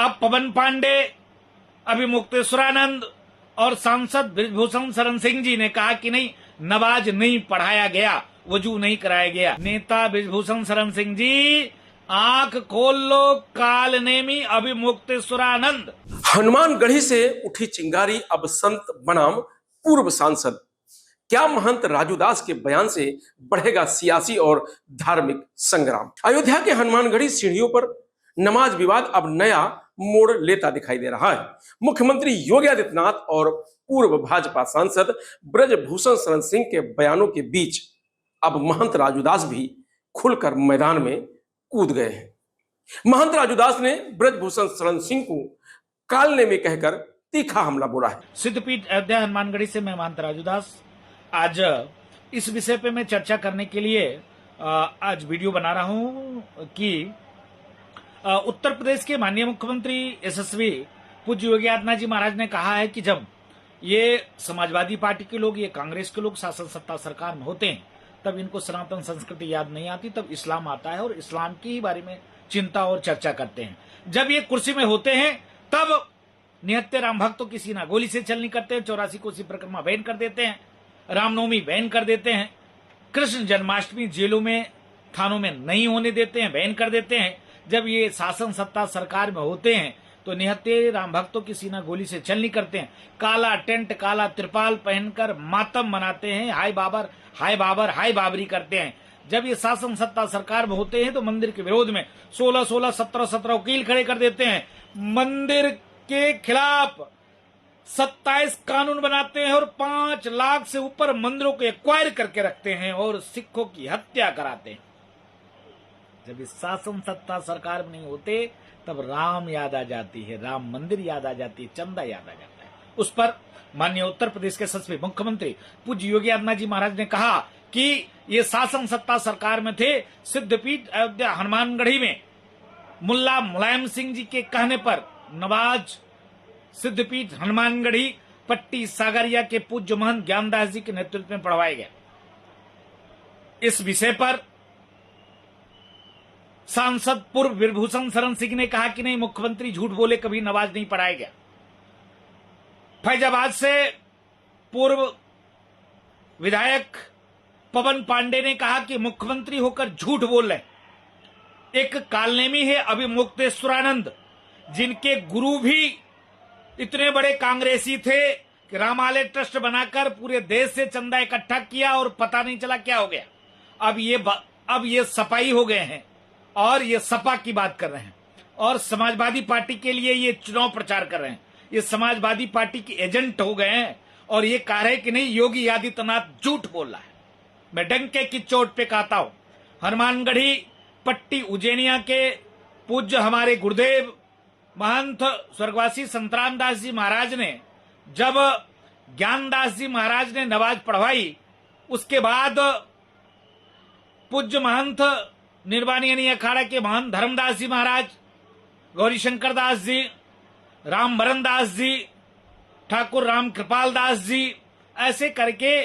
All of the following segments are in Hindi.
अब पवन पांडे, अभी मुक्तेश्वरानंद और सांसद बृजभूषण शरण सिंह जी ने कहा कि नहीं, नमाज नहीं पढ़ाया गया, वजू नहीं कराया गया। नेता बृजभूषण शरण सिंह जी, आंख खोल लो, काल नेमी अभी मुक्तेश्वरानंद। हनुमानगढ़ी से उठी चिंगारी अब संत बनाम पूर्व सांसद। क्या महंत राजू दास के बयान से बढ़ेगा सियासी और धार्मिक संग्राम? अयोध्या के हनुमानगढ़ी सीढ़ियों पर नमाज विवाद अब नया मोड़ लेता दिखाई दे रहा है। मुख्यमंत्री योगी आदित्यनाथ और पूर्व भाजपा सांसद बृजभूषण शरण सिंह के बयानों के बीच अब महंत राजू दास भी खुलकर मैदान में कूद गए हैं। महंत राजू दास ने बृजभूषण शरण सिंह को कालने में कहकर तीखा हमला बोला है। सिद्धपीठ अयोध्या हनुमानगढ़ी से मैं महंत राजू दास आज इस विषय पे मैं चर्चा करने के लिए आज वीडियो बना रहा हूं कि उत्तर प्रदेश के माननीय मुख्यमंत्री यशस्वी पूज्य योगी आदित्यनाथ जी महाराज ने कहा है कि जब ये समाजवादी पार्टी के लोग, ये कांग्रेस के लोग शासन सत्ता सरकार में होते हैं, तब इनको सनातन संस्कृति याद नहीं आती, तब इस्लाम आता है और इस्लाम के ही बारे में चिंता और चर्चा करते हैं। जब ये कुर्सी में होते हैं तब निहत्थे राम भक्तों की सीना गोली से चलनी करते हैं, 84 कोसी परिक्रमा बैन कर देते हैं, रामनवमी बैन कर देते हैं, कृष्ण जन्माष्टमी जेलों में थानों में नहीं होने देते हैं, बैन कर देते हैं। जब ये शासन सत्ता सरकार में होते हैं तो निहत्थे राम भक्तों की सीना गोली से चलनी करते हैं, काला टेंट काला त्रिपाल पहनकर मातम मनाते हैं, हाय बाबर हाय बाबर हाय बाबरी करते हैं। जब ये शासन सत्ता सरकार में होते हैं तो मंदिर के विरोध में 16-16, 17-17 वकील खड़े कर देते हैं, मंदिर के खिलाफ 27 कानून बनाते हैं और 5 लाख से ऊपर मंदिरों को एक्वायर करके रखते हैं और सिखों की हत्या कराते हैं। जब इस शासन सत्ता सरकार में नहीं होते तब राम याद आ जाती है, राम मंदिर याद आ जाती है, चंदा याद आ जाता है। उस पर माननीय उत्तर प्रदेश के यशस्वी मुख्यमंत्री पूज्य योगी आदित्यनाथ जी महाराज ने कहा कि ये शासन सत्ता सरकार में थे, सिद्धपीठ अयोध्या हनुमानगढ़ी में मुल्ला मुलायम सिंह जी के कहने पर नमाज सिद्धपीठ हनुमानगढ़ी पट्टी सागरिया के पूज्य महंत ज्ञानदास जी के नेतृत्व में पढ़वाया गया। इस विषय पर सांसद पूर्व बृजभूषण शरण सिंह ने कहा कि नहीं, मुख्यमंत्री झूठ बोले, कभी नमाज नहीं पढ़ाया गया। फैजाबाद से पूर्व विधायक पवन पांडे ने कहा कि मुख्यमंत्री होकर झूठ बोल रहे। एक कालनेमी है अभी मुक्तेश्वरानंद, जिनके गुरु भी इतने बड़े कांग्रेसी थे कि रामालय ट्रस्ट बनाकर पूरे देश से चंदा इकट्ठा किया और पता नहीं चला क्या हो गया। अब ये सपाई हो गए हैं और ये सपा की बात कर रहे हैं और समाजवादी पार्टी के लिए ये चुनाव प्रचार कर रहे हैं। ये समाजवादी पार्टी के एजेंट हो गए हैं और ये कह रहे हैं कि नहीं, योगी आदित्यनाथ झूठ बोल रहा है। मैं डंके की चोट पे कहता हूं, हनुमानगढ़ी पट्टी उज्जैनिया के पूज्य हमारे गुरुदेव महंत स्वर्गवासी संत रामदास जी महाराज ने जब ज्ञानदास जी महाराज ने नमाज पढ़वाई, उसके बाद पूज्य महंत निर्वाणी अखाड़ा के महंत धर्मदास जी महाराज, गौरीशंकर दास जी, राम बरन दास जी, ठाकुर राम कृपाल दास जी, ऐसे करके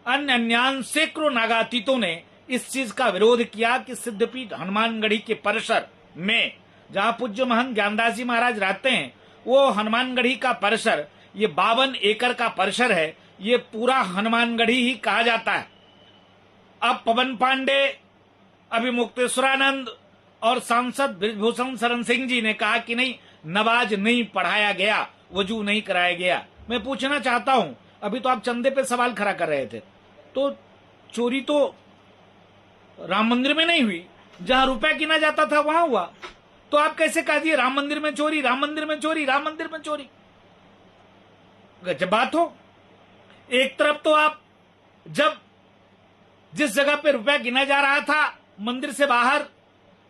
अन्य सैकड़ों नागातीतों ने इस चीज का विरोध किया कि सिद्धपीठ हनुमानगढ़ी के परिसर में जहां पूज्य महंत ज्ञानदास जी महाराज रहते हैं, वो हनुमानगढ़ी का परिसर, ये 52 एकड़ का परिसर है, ये पूरा हनुमानगढ़ी ही कहा जाता है। अब पवन पांडे, अभी मुक्तेश्वरानंद और सांसद बृजभूषण शरण सिंह जी ने कहा कि नहीं, नमाज नहीं पढ़ाया गया, वजू नहीं कराया गया। मैं पूछना चाहता हूं, अभी तो आप चंदे पे सवाल खड़ा कर रहे थे, तो चोरी तो राम मंदिर में नहीं हुई, जहां रुपया गिना जाता था वहां हुआ, तो आप कैसे कह दिए राम मंदिर में चोरी, राम मंदिर में चोरी, राम मंदिर में चोरी? गजब बात हो। एक तरफ तो आप जब जिस जगह पे रुपया गिना जा रहा था मंदिर से बाहर,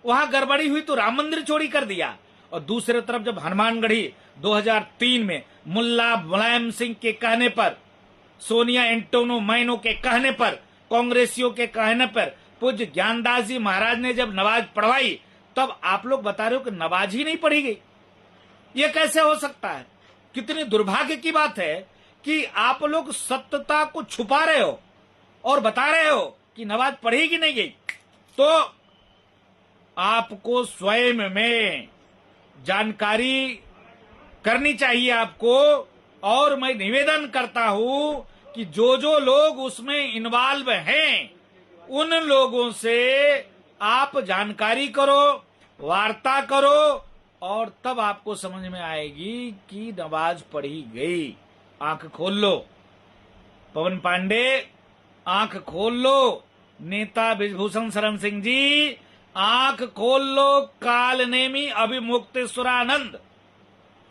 वहां गड़बड़ी हुई तो राम मंदिर चोरी कर दिया, और दूसरी तरफ जब हनुमानगढ़ी 2003 में मुल्ला मुलायम सिंह के कहने पर, सोनिया एंटोनो मैनो के कहने पर, कांग्रेसियों के कहने पर पूज्य ज्ञानदास जी महाराज ने जब नमाज पढ़वाई, तब आप लोग बता रहे हो कि नमाज ही नहीं पढ़ी गई। यह कैसे हो सकता है? कितनी दुर्भाग्य की बात है कि आप लोग सत्यता को छुपा रहे हो और बता रहे हो कि नमाज पढ़ी की नहीं गई। तो आपको स्वयं में जानकारी करनी चाहिए आपको। और मैं निवेदन करता हूं कि जो जो लोग उसमें इन्वॉल्व हैं उन लोगों से आप जानकारी करो, वार्ता करो, और तब आपको समझ में आएगी कि नमाज पढ़ी गई। आंख खोल लो पवन पांडे, आंख खोल लो नेता ब्रिजभूषण शरण सिंह जी, आंख खोल लो कालनेमी अभिमुक्तेश्वरानंद,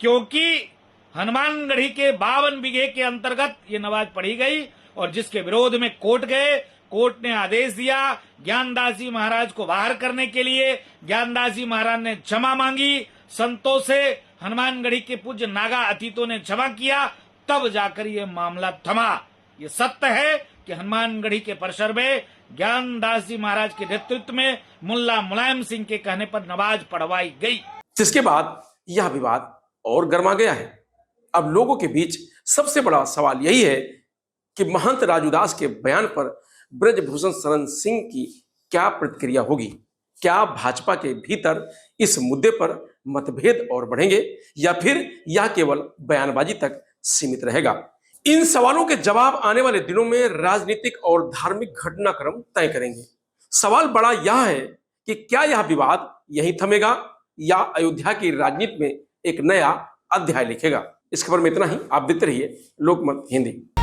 क्योंकि हनुमानगढ़ी के 52 बीघे के अंतर्गत ये नमाज पढ़ी गई और जिसके विरोध में कोर्ट गए। कोर्ट ने आदेश दिया ज्ञानदास जी महाराज को बाहर करने के लिए। ज्ञानदास जी महाराज ने क्षमा मांगी संतों से, हनुमानगढ़ी के पूज्य नागा अतीतों ने क्षमा किया, तब जाकर ये मामला थमा। ये सत्य है कि हनुमानगढ़ी के परिसर में ज्ञानदास जी महाराज के नेतृत्व में मुल्ला मुलायम सिंह के कहने पर नमाज पढ़वाई गई। जिसके बाद यह विवाद और गर्मा गया है। अब लोगों के बीच सबसे बड़ा सवाल यही है कि महंत राजूदास के बयान पर ब्रजभूषण शरण सिंह की क्या प्रतिक्रिया होगी। क्या भाजपा के भीतर इस मुद्दे पर मतभेद और बढ़ेंगे या फिर यह केवल बयानबाजी तक सीमित रहेगा। इन सवालों के जवाब आने वाले दिनों में राजनीतिक और धार्मिक घटनाक्रम तय करेंगे। सवाल बड़ा यह है कि क्या यह विवाद यहीं थमेगा या अयोध्या की राजनीति में एक नया अध्याय लिखेगा। इस खबर में इतना ही। आप देखते रहिए लोकमत हिंदी।